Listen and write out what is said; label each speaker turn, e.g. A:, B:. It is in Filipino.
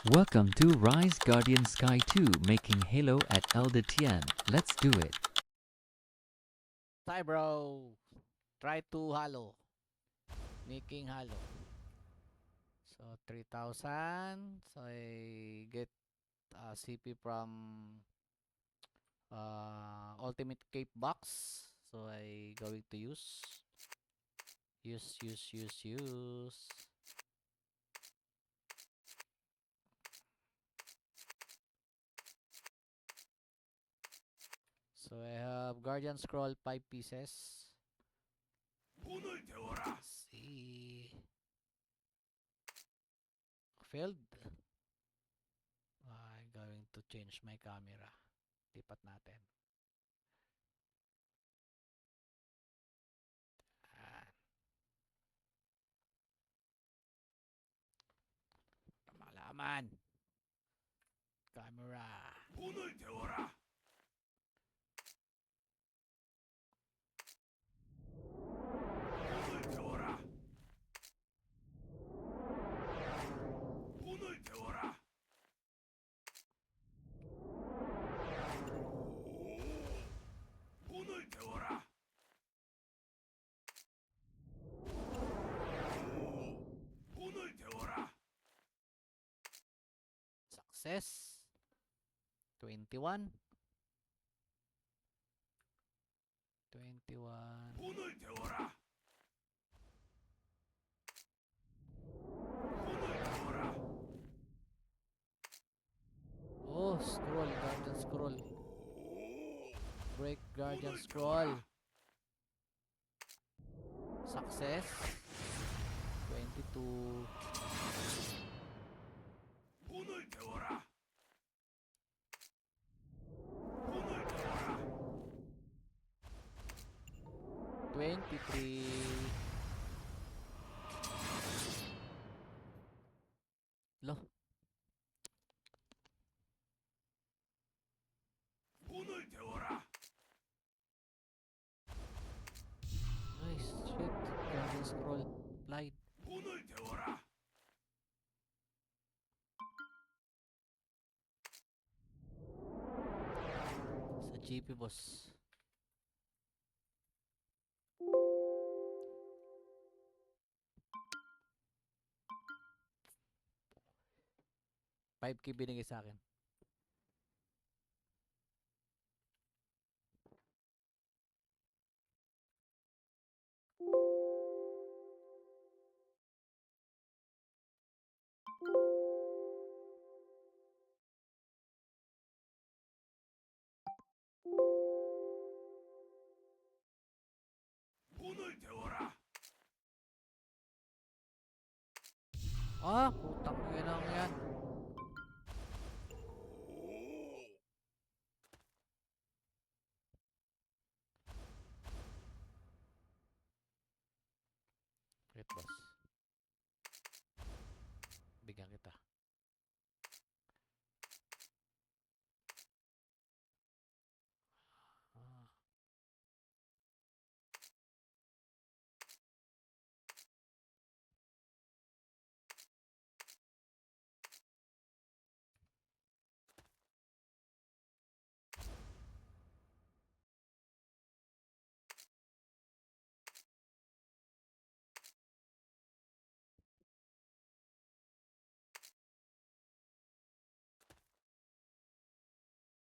A: Welcome to Rise Guardian Sky 2, making Halo at Eldatian. Let's do it.
B: Hi bro, try to halo, making halo. So 3,000. So I get CP from Ultimate Cape Box. So I going to use. So I have Guardian Scroll 5 pieces. Let's see. Failed. I'm going to change my camera. Lipat natin. Ah, malaman. Camera. Success. 21. 21. Oh, scroll. Guardian scroll. Break Guardian scroll. Success. 22. 23. Lo. Nice. Shit. Guardian scroll. Applied. Sa GP boss. 5K binigay sa akin. Ah, putang